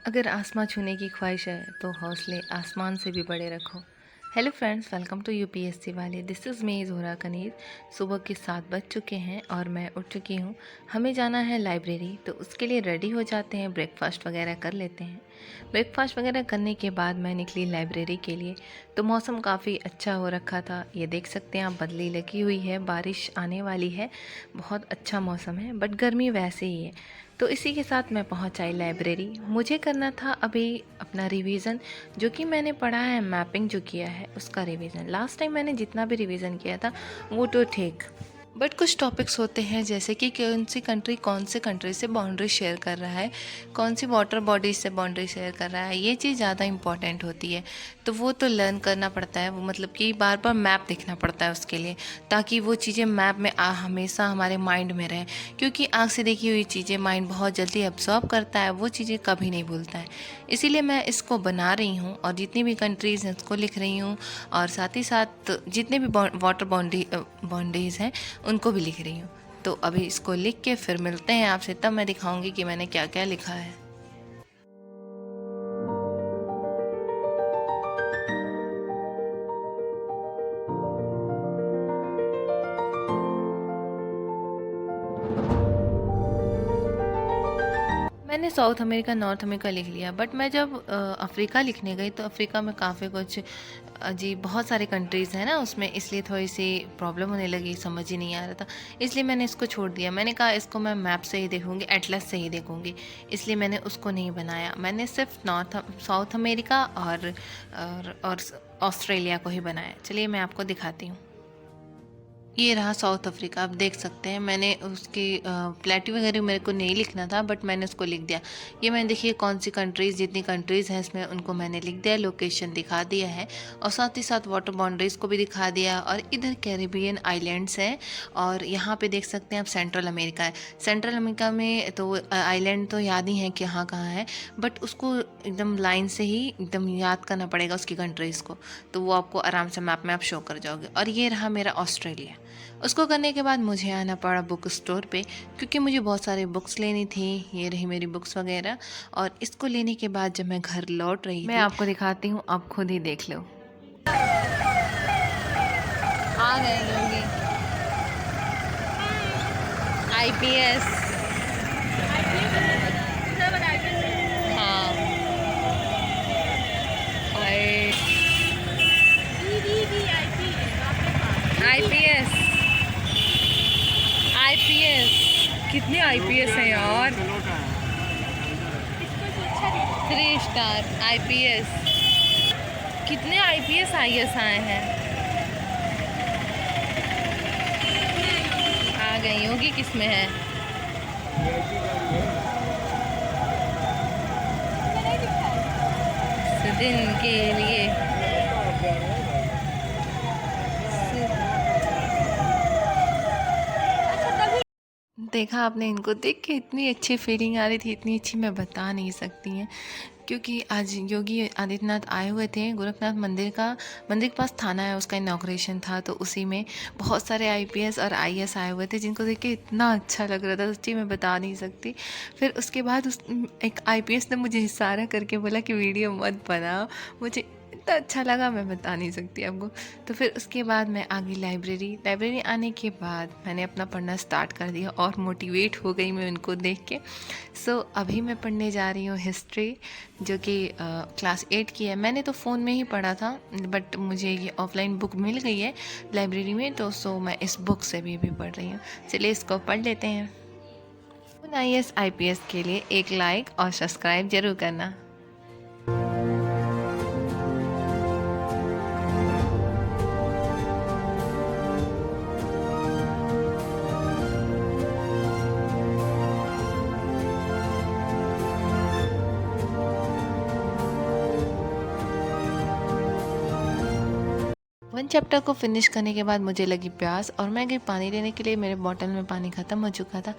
अगर आसमां छूने की ख्वाहिश है तो हौसले आसमान से भी बड़े रखो। Hello friends, welcome to UPSC वाले। This is me Zohra Kaneez. सुबह के 7 बज चुके हैं और मैं उठ चुकी हूँ। हमें जाना है लाइब्रेरी, तो उसके लिए रेडी हो जाते हैं, ब्रेकफास्ट वगैरह कर लेते हैं। ब्रेकफास्ट वगैरह करने के बाद मैं निकली लाइब्रेरी के लिए। तो मौसम काफ़ी अच्छा हो रखा था, ये देख सकते हैं आप, बदली लगी हुई है, बारिश आने वाली है। बहुत अच्छा मौसम है, बट गर्मी वैसे ही है। तो इसी के साथ मैं पहुंच आई लाइब्रेरी। मुझे करना था अभी अपना रिवीजन, जो कि मैंने पढ़ा है, मैपिंग जो किया है उसका रिवीजन। लास्ट टाइम मैंने जितना भी रिवीजन किया था वो तो ठीक, बट कुछ टॉपिक्स होते हैं जैसे कि कौन से कंट्री से बाउंड्री शेयर कर रहा है, कौन सी वाटर बॉडी से बाउंड्री शेयर कर रहा है, ये चीज़ ज़्यादा इंपॉर्टेंट होती है। तो वो तो लर्न करना पड़ता है, वो मतलब कि बार बार मैप देखना पड़ता है उसके लिए, ताकि वो चीज़ें मैप में हमेशा हमारे माइंड में रहें। क्योंकि आँख से देखी हुई चीज़ें माइंड बहुत जल्दी एब्जॉर्ब करता है, वो चीज़ें कभी नहीं भूलता है। इसीलिए मैं इसको बना रही हूँ और जितनी भी कंट्रीज़ हैं उसको लिख रही हूँ, और साथ ही साथ जितने भी वाटर बाउंड्रीज़ हैं उनको भी लिख रही हूँ। तो अभी इसको लिख के फिर मिलते हैं आपसे, तब मैं दिखाऊंगी कि मैंने क्या क्या लिखा है। मैंने साउथ अमेरिका, नॉर्थ अमेरिका लिख लिया, बट मैं जब अफ्रीका लिखने गई तो अफ्रीका में काफ़ी कुछ अजीब, बहुत सारे कंट्रीज़ हैं ना उसमें, इसलिए थोड़ी सी प्रॉब्लम होने लगी, समझ ही नहीं आ रहा था। इसलिए मैंने इसको छोड़ दिया। मैंने कहा इसको मैं मैप से ही देखूंगी, एटलस से ही देखूंगी, इसलिए मैंने उसको नहीं बनाया। मैंने सिर्फ साउथ अमेरिका और ऑस्ट्रेलिया को ही बनाया। चलिए मैं आपको दिखाती हूँ। ये रहा साउथ अफ्रीका, आप देख सकते हैं। मैंने उसकी प्लेटी वगैरह मेरे को नहीं लिखना था, बट मैंने उसको लिख दिया। ये मैंने देखिए कौन सी कंट्रीज़, जितनी कंट्रीज़ हैं इसमें, उनको मैंने लिख दिया, लोकेशन दिखा दिया है, और साथ ही साथ वाटर बाउंड्रीज़ को भी दिखा दिया। और इधर कैरिबियन आइलैंड्स हैं, और यहाँ पे देख सकते हैं आप सेंट्रल अमेरिका है। सेंट्रल अमेरिका में तो आइलैंड तो याद ही है कि कहाँ है, बट उसको एकदम लाइन से ही एकदम याद करना पड़ेगा उसकी कंट्रीज़ को, तो वो आपको आराम से मैप में आप शो कर जाओगे। और ये रहा मेरा ऑस्ट्रेलिया। उसको करने के बाद मुझे आना पड़ा बुक स्टोर पे, क्योंकि मुझे बहुत सारी बुक्स लेनी थी। ये रही मेरी बुक्स वगैरह। और इसको लेने के बाद जब मैं घर लौट रही मैं आपको दिखाती हूँ, आप खुद ही देख लो। आ गए होंगे आईपीएस। हाँ, आईपीएस, आईपीएस, कितने आईपीएस हैं यार। 3 स्टार आईपीएस, कितने आईपीएस आईएएस आए हैं। आ गई होगी, किस में है। दिन के लिए देखा आपने, इनको देख के इतनी अच्छी फीलिंग आ रही थी, इतनी अच्छी मैं बता नहीं सकती हैं। क्योंकि आज योगी आदित्यनाथ आए हुए थे गोरखनाथ मंदिर के पास थाना है, उसका इनॉग्रेशन था, तो उसी में बहुत सारे आईपीएस और आईएएस आए हुए थे, जिनको देख के इतना अच्छा लग रहा था, सच्ची मैं बता नहीं सकती। फिर उसके बाद एक आईपीएस ने मुझे इशारा करके बोला कि वीडियो मत बनाओ। मुझे इतना अच्छा लगा, मैं बता नहीं सकती आपको। तो फिर उसके बाद मैं आ गई लाइब्रेरी आने के बाद मैंने अपना पढ़ना स्टार्ट कर दिया, और मोटिवेट हो गई मैं उनको देख के। सो अभी मैं पढ़ने जा रही हूँ हिस्ट्री, जो कि क्लास 8 की है। मैंने तो फ़ोन में ही पढ़ा था, बट मुझे ये ऑफलाइन बुक मिल गई है लाइब्रेरी में, तो सो मैं इस बुक से भी पढ़ रही हूँ। चलिए इसको पढ़ लेते हैं। IAS IPS के लिए एक लाइक और सब्सक्राइब ज़रूर करना। वन चैप्टर को फिनिश करने के बाद मुझे लगी प्यास, और मैं गई पानी लेने के लिए। मेरे बॉटल में पानी ख़त्म हो चुका था।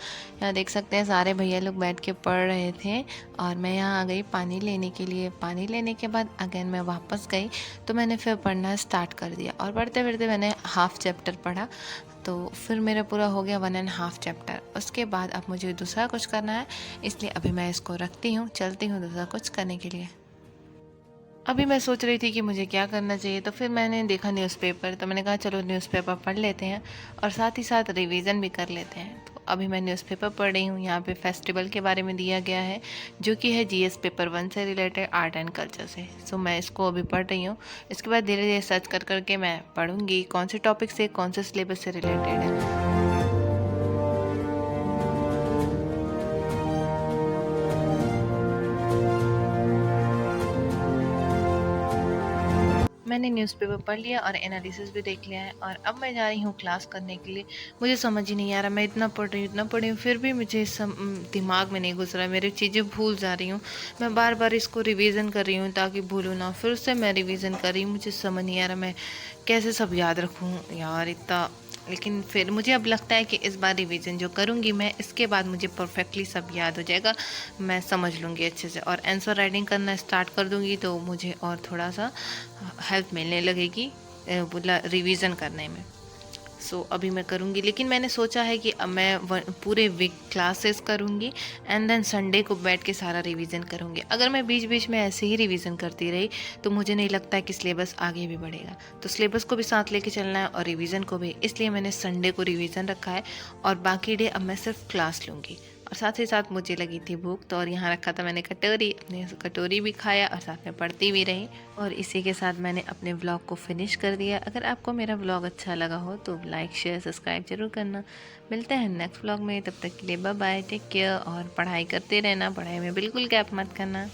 यहाँ देख सकते हैं सारे भैया लोग बैठ के पढ़ रहे थे, और मैं यहाँ आ गई पानी लेने के लिए। पानी लेने के बाद अगेन मैं वापस गई, तो मैंने फिर पढ़ना स्टार्ट कर दिया, और पढ़ते पढ़ते मैंने हाफ़ चैप्टर पढ़ा, तो फिर मेरा पूरा हो गया 1.5 चैप्टर। उसके बाद अब मुझे दूसरा कुछ करना है, इसलिए अभी मैं इसको रखती हूँ, चलती हूँ दूसरा कुछ करने के लिए। अभी मैं सोच रही थी कि मुझे क्या करना चाहिए, तो फिर मैंने देखा न्यूज़पेपर, तो मैंने कहा चलो न्यूज़पेपर पढ़ लेते हैं और साथ ही साथ रिवीजन भी कर लेते हैं। तो अभी मैं न्यूज़पेपर पढ़ रही हूँ। यहाँ पे फेस्टिवल के बारे में दिया गया है, जो कि है जीएस पेपर 1 से रिलेटेड, आर्ट एंड कल्चर से। सो मैं इसको अभी पढ़ रही हूँ। इसके बाद धीरे धीरे सर्च कर करके मैं पढ़ूँगी कौन से टॉपिक से, कौन से सिलेबस से रिलेटेड है। मैंने न्यूज़पेपर पढ़ लिया और एनालिसिस भी देख लिया है और अब मैं जा रही हूँ क्लास करने के लिए। मुझे समझ ही नहीं आ रहा, मैं इतना पढ़ रही हूँ इतना पढ़ रही हूँ, फिर भी मुझे दिमाग में नहीं घुस रहा, मेरी चीज़ें भूल जा रही हूँ। मैं बार बार इसको रिवीजन कर रही हूँ ताकि भूलूँ ना, फिर उससे मैं रिवीजन कर रही हूँ। मुझे समझ नहीं आ रहा मैं कैसे सब याद रखूँ यार इतना। लेकिन फिर मुझे अब लगता है कि इस बार रिवीजन जो करूँगी मैं, इसके बाद मुझे परफेक्टली सब याद हो जाएगा, मैं समझ लूँगी अच्छे से और आंसर राइटिंग करना स्टार्ट कर दूँगी, तो मुझे और थोड़ा सा हेल्प मिलने लगेगी रिवीजन करने में। सो अभी मैं करूँगी, लेकिन मैंने सोचा है कि अब मैं पूरे वीक क्लासेस करूँगी एंड देन संडे को बैठ के सारा रिवीजन करूँगी। अगर मैं बीच बीच में ऐसे ही रिवीजन करती रही तो मुझे नहीं लगता है कि सिलेबस आगे भी बढ़ेगा। तो सिलेबस को भी साथ लेके चलना है और रिवीजन को भी, इसलिए मैंने संडे को रिवीजन रखा है और बाकी डे अब मैं सिर्फ क्लास लूँगी। और साथ ही साथ मुझे लगी थी भूख, तो और यहाँ रखा था मैंने कटोरी, अपने कटोरी भी खाया और साथ में पढ़ती भी रही। और इसी के साथ मैंने अपने व्लॉग को फिनिश कर दिया। अगर आपको मेरा व्लॉग अच्छा लगा हो तो लाइक शेयर सब्सक्राइब जरूर करना। मिलते हैं नेक्स्ट व्लॉग में, तब तक के लिए बाय बाय, टेक केयर और पढ़ाई करते रहना, पढ़ाई में बिल्कुल गैप मत करना।